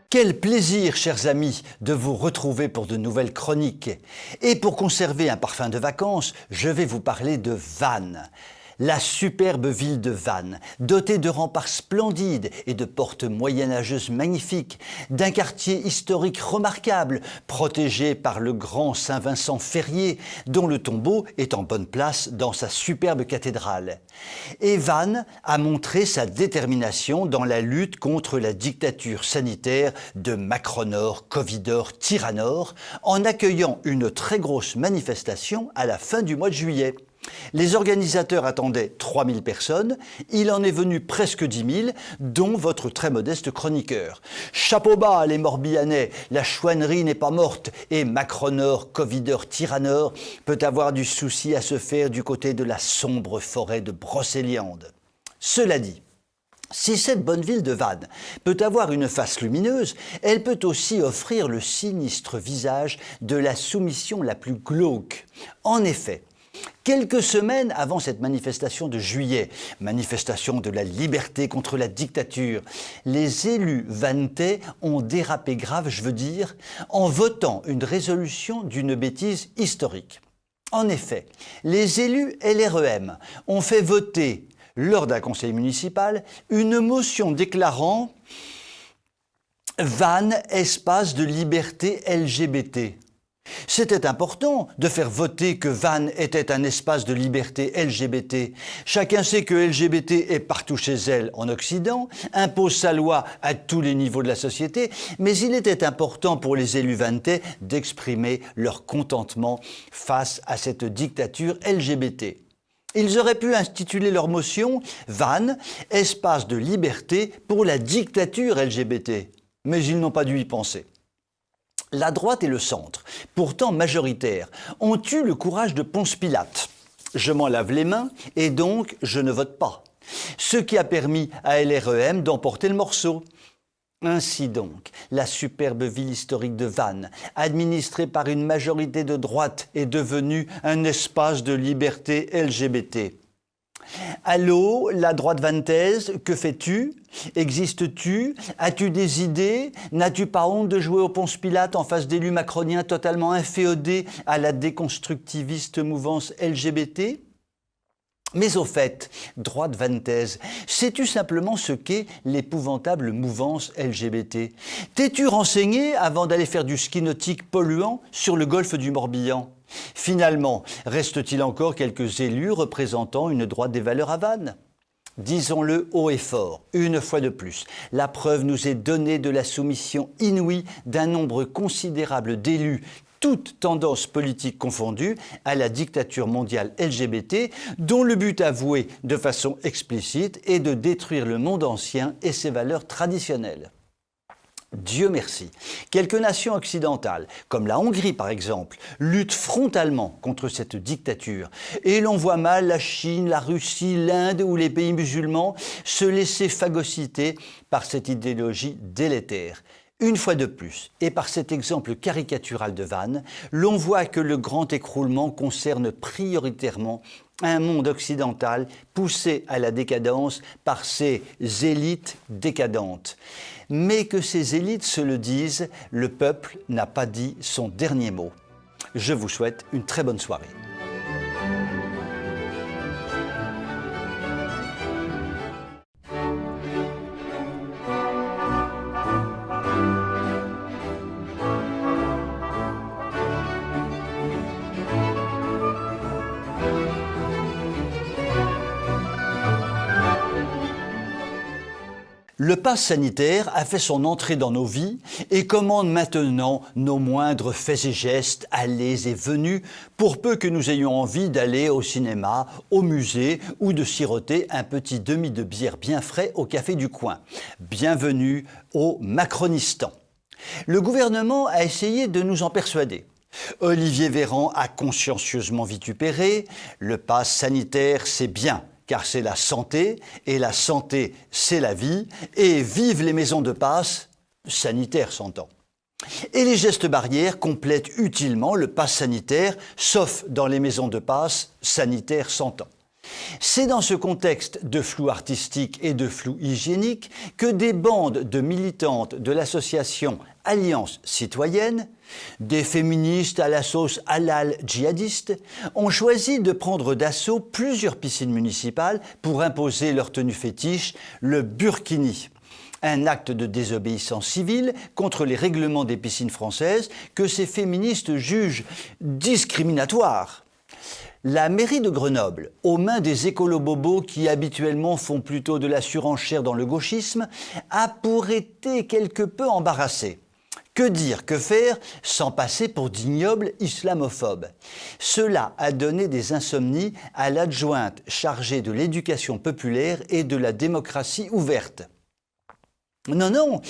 Quel plaisir, chers amis, de vous retrouver pour de nouvelles chroniques. Et pour conserver un parfum de vacances, je vais vous parler de Vannes. La superbe ville de Vannes, dotée de remparts splendides et de portes moyenâgeuses magnifiques, d'un quartier historique remarquable, protégé par le grand Saint-Vincent Ferrier, dont le tombeau est en bonne place dans sa superbe cathédrale. Et Vannes a montré sa détermination dans la lutte contre la dictature sanitaire de Macronor, Covidor, Tyrannor, en accueillant une très grosse manifestation à la fin du mois de juillet. Les organisateurs attendaient 3000 personnes, il en est venu presque 10 000, dont votre très modeste chroniqueur. Chapeau bas les Morbihanais, la chouannerie n'est pas morte et Macronor, Covidor, Tyrannor peut avoir du souci à se faire du côté de la sombre forêt de Brocéliande. Cela dit, si cette bonne ville de Vannes peut avoir une face lumineuse, elle peut aussi offrir le sinistre visage de la soumission la plus glauque. En effet, quelques semaines avant cette manifestation de juillet, manifestation de la liberté contre la dictature, les élus vanntais ont dérapé grave, je veux dire, en votant une résolution d'une bêtise historique. En effet, les élus LREM ont fait voter, lors d'un conseil municipal, une motion déclarant « Vannes, espace de liberté LGBT ». C'était important de faire voter que Vannes était un espace de liberté LGBT. Chacun sait que LGBT est partout chez elle en Occident, impose sa loi à tous les niveaux de la société, mais il était important pour les élus vanntais d'exprimer leur contentement face à cette dictature LGBT. Ils auraient pu intituler leur motion « Vannes, espace de liberté pour la dictature LGBT », mais ils n'ont pas dû y penser. La droite et le centre, pourtant majoritaires, ont eu le courage de Ponce Pilate. Je m'en lave les mains et donc je ne vote pas. Ce qui a permis à LREM d'emporter le morceau. Ainsi donc, la superbe ville historique de Vannes, administrée par une majorité de droite, est devenue un espace de liberté LGBT. Allô, la droite vantaise, que fais-tu? Existes-tu? As-tu des idées? N'as-tu pas honte de jouer au Ponce Pilate en face d'élus macroniens totalement inféodés à la déconstructiviste mouvance LGBT? Mais au fait, droite vantaise, sais-tu simplement ce qu'est l'épouvantable mouvance LGBT? T'es-tu renseigné avant d'aller faire du ski nautique polluant sur le golfe du Morbihan? Finalement, reste-t-il encore quelques élus représentant une droite des valeurs à Vannes? Disons-le haut et fort, une fois de plus, la preuve nous est donnée de la soumission inouïe d'un nombre considérable d'élus, toutes tendances politiques confondues, à la dictature mondiale LGBT, dont le but avoué de façon explicite est de détruire le monde ancien et ses valeurs traditionnelles. Dieu merci, quelques nations occidentales, comme la Hongrie par exemple, luttent frontalement contre cette dictature. Et l'on voit mal la Chine, la Russie, l'Inde ou les pays musulmans se laisser phagocyter par cette idéologie délétère. Une fois de plus, et par cet exemple caricatural de Vannes, l'on voit que le grand écroulement concerne prioritairement un monde occidental poussé à la décadence par ses élites décadentes. Mais que ces élites se le disent, le peuple n'a pas dit son dernier mot. Je vous souhaite une très bonne soirée. Le pass sanitaire a fait son entrée dans nos vies et commande maintenant nos moindres faits et gestes, allées et venues, pour peu que nous ayons envie d'aller au cinéma, au musée ou de siroter un petit demi de bière bien frais au café du coin. Bienvenue au Macronistan. Le gouvernement a essayé de nous en persuader. Olivier Véran a consciencieusement vitupéré, le pass sanitaire c'est bien. Car c'est la santé, et la santé, c'est la vie, et vive les maisons de passe, sanitaire s'entend. Et les gestes barrières complètent utilement le pass sanitaire, sauf dans les maisons de passe, sanitaire s'entend. C'est dans ce contexte de flou artistique et de flou hygiénique que des bandes de militantes de l'association Alliance Citoyenne, des féministes à la sauce halal djihadiste, ont choisi de prendre d'assaut plusieurs piscines municipales pour imposer leur tenue fétiche, le burkini. Un acte de désobéissance civile contre les règlements des piscines françaises que ces féministes jugent discriminatoires. La mairie de Grenoble, aux mains des écolo-bobos qui habituellement font plutôt de la surenchère dans le gauchisme, a pour été quelque peu embarrassée. Que dire, que faire sans passer pour d'ignobles islamophobes? Cela a donné des insomnies à l'adjointe chargée de l'éducation populaire et de la démocratie ouverte. Non,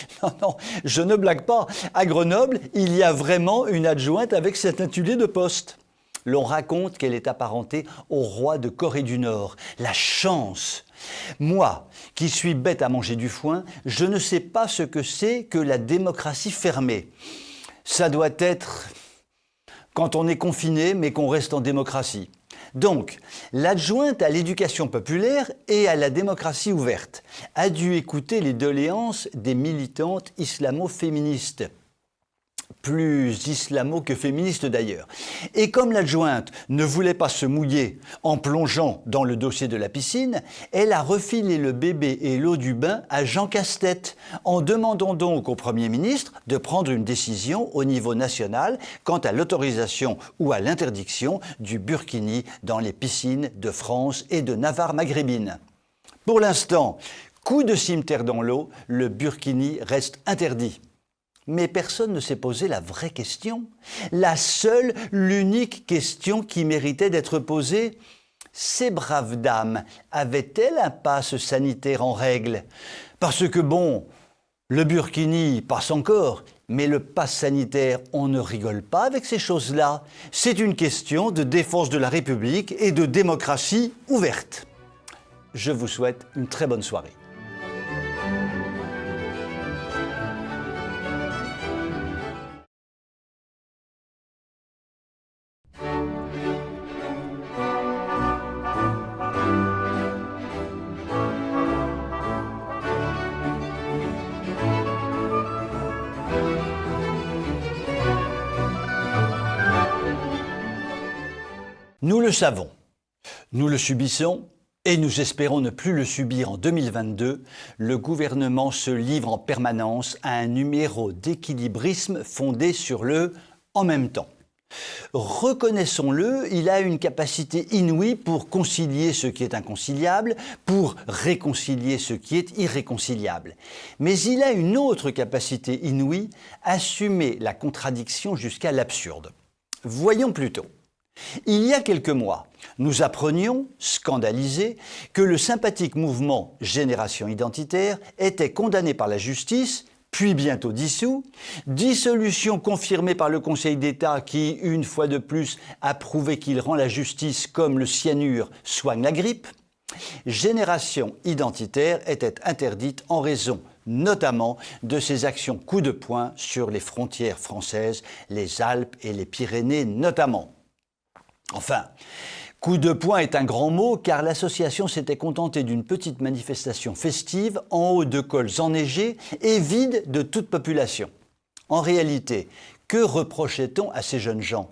je ne blague pas. À Grenoble, il y a vraiment une adjointe avec cet intitulé de poste. L'on raconte qu'elle est apparentée au roi de Corée du Nord. La chance! Moi, qui suis bête à manger du foin, je ne sais pas ce que c'est que la démocratie fermée. Ça doit être quand on est confiné mais qu'on reste en démocratie. Donc, l'adjointe à l'éducation populaire et à la démocratie ouverte a dû écouter les doléances des militantes islamo-féministes. Plus islamo que féministe d'ailleurs. Et comme l'adjointe ne voulait pas se mouiller en plongeant dans le dossier de la piscine, elle a refilé le bébé et l'eau du bain à Jean Castex, en demandant donc au Premier ministre de prendre une décision au niveau national quant à l'autorisation ou à l'interdiction du burkini dans les piscines de France et de Navarre maghrébine. Pour l'instant, coup de cimeterre dans l'eau, le burkini reste interdit. Mais personne ne s'est posé la vraie question. La seule, l'unique question qui méritait d'être posée, ces braves dames avaient-elles un passe sanitaire en règle? Parce que bon, le burkini passe encore, mais le passe sanitaire, on ne rigole pas avec ces choses-là. C'est une question de défense de la République et de démocratie ouverte. Je vous souhaite une très bonne soirée. Nous le savons, nous le subissons et nous espérons ne plus le subir en 2022. Le gouvernement se livre en permanence à un numéro d'équilibrisme fondé sur le « en même temps ». Reconnaissons-le, il a une capacité inouïe pour concilier ce qui est inconciliable, pour réconcilier ce qui est irréconciliable. Mais il a une autre capacité inouïe, assumer la contradiction jusqu'à l'absurde. Voyons plutôt. Il y a quelques mois, nous apprenions, scandalisés, que le sympathique mouvement Génération Identitaire était condamné par la justice, puis bientôt dissous, dissolution confirmée par le Conseil d'État qui, une fois de plus, a prouvé qu'il rend la justice comme le cyanure soigne la grippe. Génération Identitaire était interdite en raison notamment de ses actions coup de poing sur les frontières françaises, les Alpes et les Pyrénées notamment. Enfin, coup de poing est un grand mot car l'association s'était contentée d'une petite manifestation festive en haut de cols enneigés et vide de toute population. En réalité, que reprochait-on à ces jeunes gens?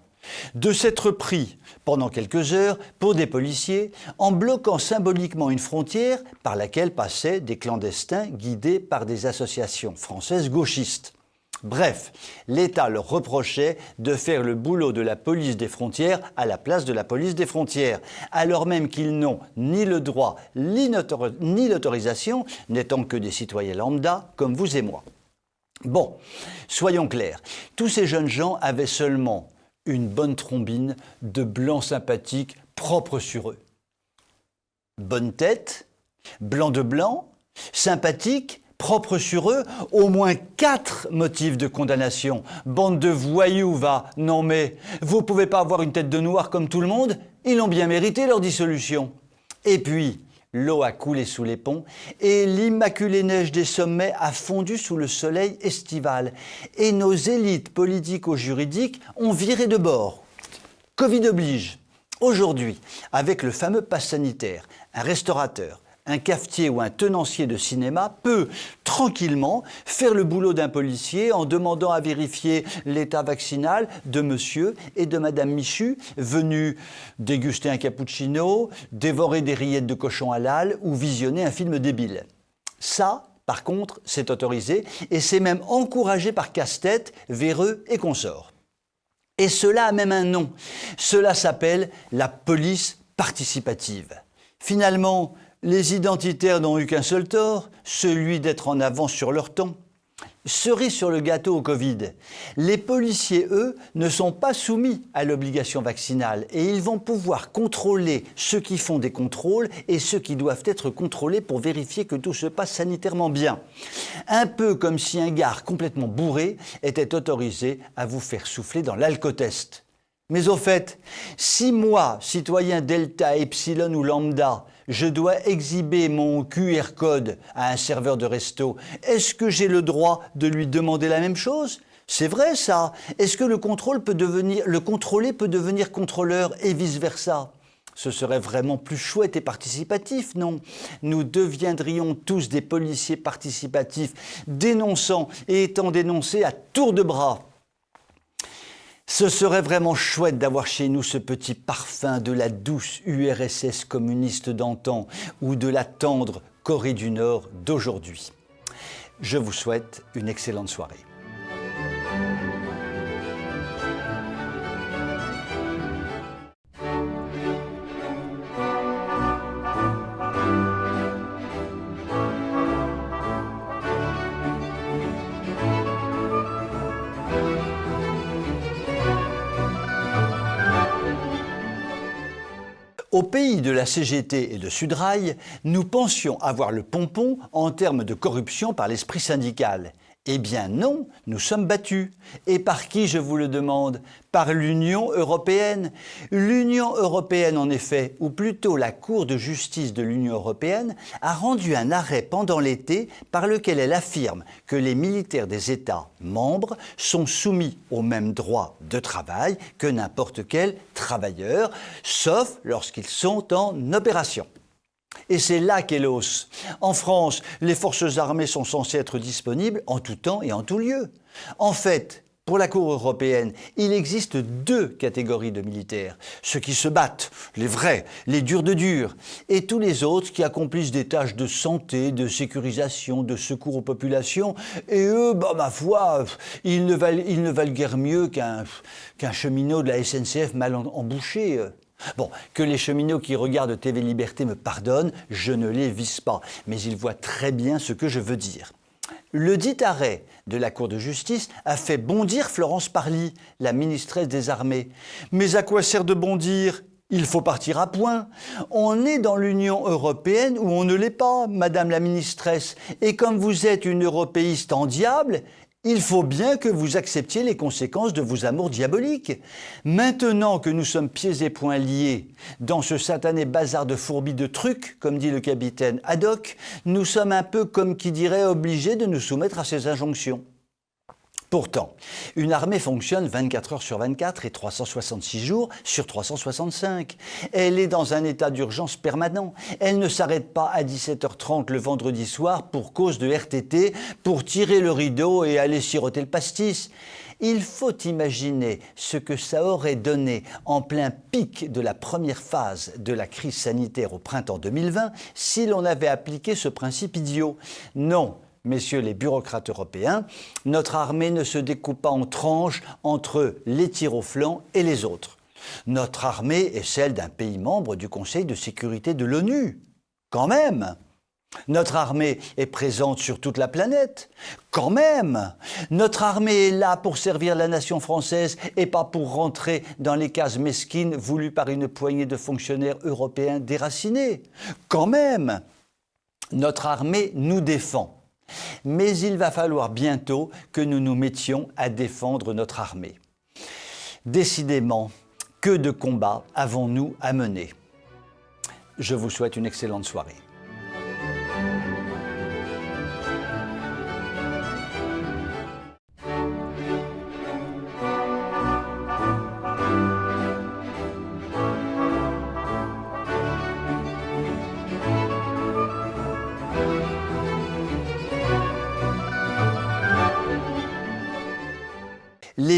De s'être pris, pendant quelques heures, pour des policiers en bloquant symboliquement une frontière par laquelle passaient des clandestins guidés par des associations françaises gauchistes. Bref, l'État leur reprochait de faire le boulot de la police des frontières à la place de la police des frontières, alors même qu'ils n'ont ni le droit ni l'autorisation, n'étant que des citoyens lambda comme vous et moi. Bon, soyons clairs, tous ces jeunes gens avaient seulement une bonne trombine de blancs sympathiques propres sur eux. Bonne tête, blanc de blanc, sympathique, propre sur eux, au moins 4 motifs de condamnation. Bande de voyous, va. Non mais, vous pouvez pas avoir une tête de noir comme tout le monde? Ils ont bien mérité leur dissolution. Et puis, l'eau a coulé sous les ponts et l'immaculée neige des sommets a fondu sous le soleil estival. Et nos élites politico-juridiques ont viré de bord. Covid oblige. Aujourd'hui, avec le fameux pass sanitaire, un restaurateur, un cafetier ou un tenancier de cinéma peut tranquillement faire le boulot d'un policier en demandant à vérifier l'état vaccinal de monsieur et de madame Michu, venus déguster un cappuccino, dévorer des rillettes de cochon halal ou visionner un film débile. Ça, par contre, c'est autorisé et c'est même encouragé par Casse-Tête, Véreux et consorts. Et cela a même un nom. Cela s'appelle la police participative. Finalement, les identitaires n'ont eu qu'un seul tort, celui d'être en avance sur leur temps. Cerise sur le gâteau au Covid, les policiers, eux, ne sont pas soumis à l'obligation vaccinale et ils vont pouvoir contrôler ceux qui font des contrôles et ceux qui doivent être contrôlés pour vérifier que tout se passe sanitairement bien. Un peu comme si un gars complètement bourré était autorisé à vous faire souffler dans l'alcotest. Mais au fait, si moi, citoyen delta, epsilon ou lambda, je dois exhiber mon QR code à un serveur de resto, est-ce que j'ai le droit de lui demander la même chose ? C'est vrai ça. Est-ce que le contrôlé peut devenir contrôleur et vice-versa ? Ce serait vraiment plus chouette et participatif, non ? Nous deviendrions tous des policiers participatifs, dénonçant et étant dénoncés à tour de bras. Ce serait vraiment chouette d'avoir chez nous ce petit parfum de la douce URSS communiste d'antan ou de la tendre Corée du Nord d'aujourd'hui. Je vous souhaite une excellente soirée. Au pays de la CGT et de Sudrail, nous pensions avoir le pompon en termes de corruption par l'esprit syndical. Eh bien non, nous sommes battus. Et par qui, je vous le demande ? Par l'Union européenne. L'Union européenne, en effet, ou plutôt la Cour de justice de l'Union européenne, a rendu un arrêt pendant l'été par lequel elle affirme que les militaires des États membres sont soumis aux mêmes droits de travail que n'importe quel travailleur, sauf lorsqu'ils sont en opération. Et c'est là qu'est l'os. En France, les forces armées sont censées être disponibles en tout temps et en tout lieu. En fait, pour la Cour européenne, il existe deux catégories de militaires. Ceux qui se battent, les vrais, les durs de durs, et tous les autres qui accomplissent des tâches de santé, de sécurisation, de secours aux populations. Et eux, ma foi, ils ne valent guère mieux qu'un cheminot de la SNCF mal embouché. Bon, que les cheminots qui regardent TV Liberté me pardonnent, je ne les vise pas, mais ils voient très bien ce que je veux dire. Le dit arrêt de la Cour de justice a fait bondir Florence Parly, la ministresse des Armées. Mais à quoi sert de bondir ? Il faut partir à point. On est dans l'Union européenne ou on ne l'est pas, Madame la ministresse. Et comme vous êtes une européiste en diable, il faut bien que vous acceptiez les conséquences de vos amours diaboliques. Maintenant que nous sommes pieds et poings liés dans ce satané bazar de fourbi de trucs, comme dit le capitaine Haddock, nous sommes un peu comme qui dirait obligés de nous soumettre à ces injonctions. Pourtant, une armée fonctionne 24 heures sur 24 et 366 jours sur 365. Elle est dans un état d'urgence permanent. Elle ne s'arrête pas à 17h30 le vendredi soir pour cause de RTT, pour tirer le rideau et aller siroter le pastis. Il faut imaginer ce que ça aurait donné en plein pic de la première phase de la crise sanitaire au printemps 2020 si l'on avait appliqué ce principe idiot. Non. Messieurs les bureaucrates européens, notre armée ne se découpe pas en tranches entre les tirs au flanc et les autres. Notre armée est celle d'un pays membre du Conseil de sécurité de l'ONU. Quand même. Notre armée est présente sur toute la planète. Quand même. Notre armée est là pour servir la nation française et pas pour rentrer dans les cases mesquines voulues par une poignée de fonctionnaires européens déracinés. Quand même. Notre armée nous défend. Mais il va falloir bientôt que nous nous mettions à défendre notre armée. Décidément, que de combats avons-nous à mener ? Je vous souhaite une excellente soirée.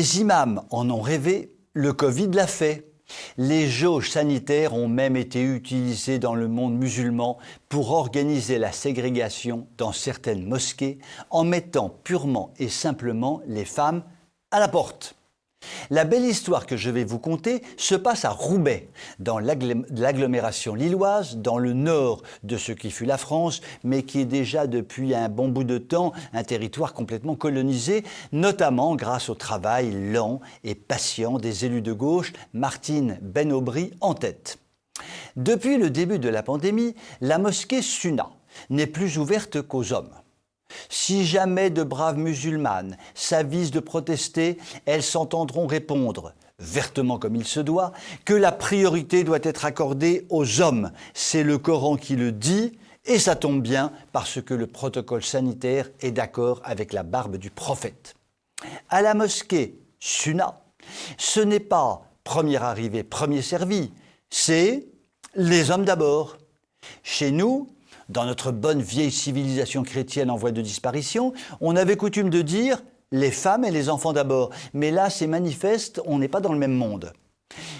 Les imams en ont rêvé, le Covid l'a fait. Les jauges sanitaires ont même été utilisées dans le monde musulman pour organiser la ségrégation dans certaines mosquées en mettant purement et simplement les femmes à la porte. La belle histoire que je vais vous conter se passe à Roubaix, dans l'agglomération lilloise, dans le nord de ce qui fut la France, mais qui est déjà depuis un bon bout de temps un territoire complètement colonisé, notamment grâce au travail lent et patient des élus de gauche, Martine Ben Aubry en tête. Depuis le début de la pandémie, la mosquée Sunna n'est plus ouverte qu'aux hommes. Si jamais de braves musulmanes s'avisent de protester, elles s'entendront répondre, vertement comme il se doit, que la priorité doit être accordée aux hommes. C'est le Coran qui le dit, et ça tombe bien parce que le protocole sanitaire est d'accord avec la barbe du prophète. À la mosquée Sunna, ce n'est pas premier arrivé, premier servi, c'est les hommes d'abord. Chez nous, dans notre bonne vieille civilisation chrétienne en voie de disparition, on avait coutume de dire « les femmes et les enfants d'abord ». Mais là, c'est manifeste, on n'est pas dans le même monde.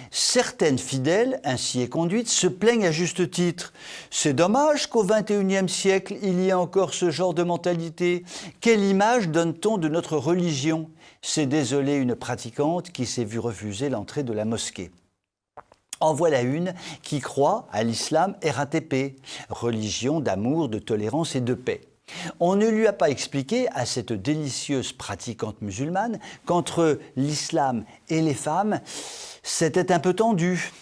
Certaines fidèles, ainsi et conduites, se plaignent à juste titre. C'est dommage qu'au XXIe siècle, il y ait encore ce genre de mentalité. Quelle image donne-t-on de notre religion ? C'est désolé une pratiquante qui s'est vue refuser l'entrée de la mosquée. En voilà une qui croit à l'islam RATP, religion d'amour, de tolérance et de paix. On ne lui a pas expliqué à cette délicieuse pratiquante musulmane qu'entre l'islam et les femmes, c'était un peu tendu.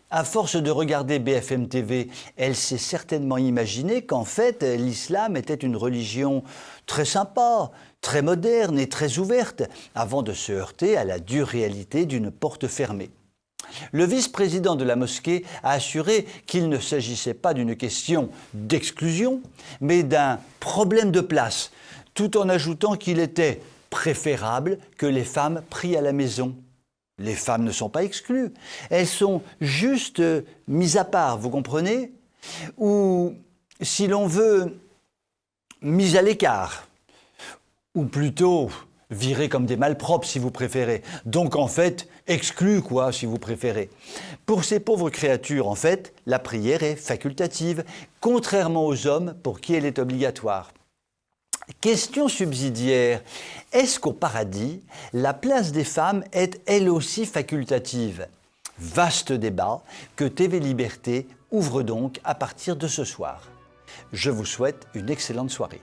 À force de regarder BFM TV, elle s'est certainement imaginé qu'en fait, l'islam était une religion très sympa, très moderne et très ouverte, avant de se heurter à la dure réalité d'une porte fermée. Le vice-président de la mosquée a assuré qu'il ne s'agissait pas d'une question d'exclusion, mais d'un problème de place, tout en ajoutant qu'il était préférable que les femmes prient à la maison. Les femmes ne sont pas exclues, elles sont juste mises à part, vous comprenez ? Ou, si l'on veut, mises à l'écart, ou plutôt virées comme des malpropres si vous préférez. Donc en fait, exclues quoi si vous préférez. Pour ces pauvres créatures, en fait, la prière est facultative, contrairement aux hommes pour qui elle est obligatoire. Question subsidiaire, est-ce qu'au paradis, la place des femmes est elle aussi facultative ? Vaste débat que TV Liberté ouvre donc à partir de ce soir. Je vous souhaite une excellente soirée.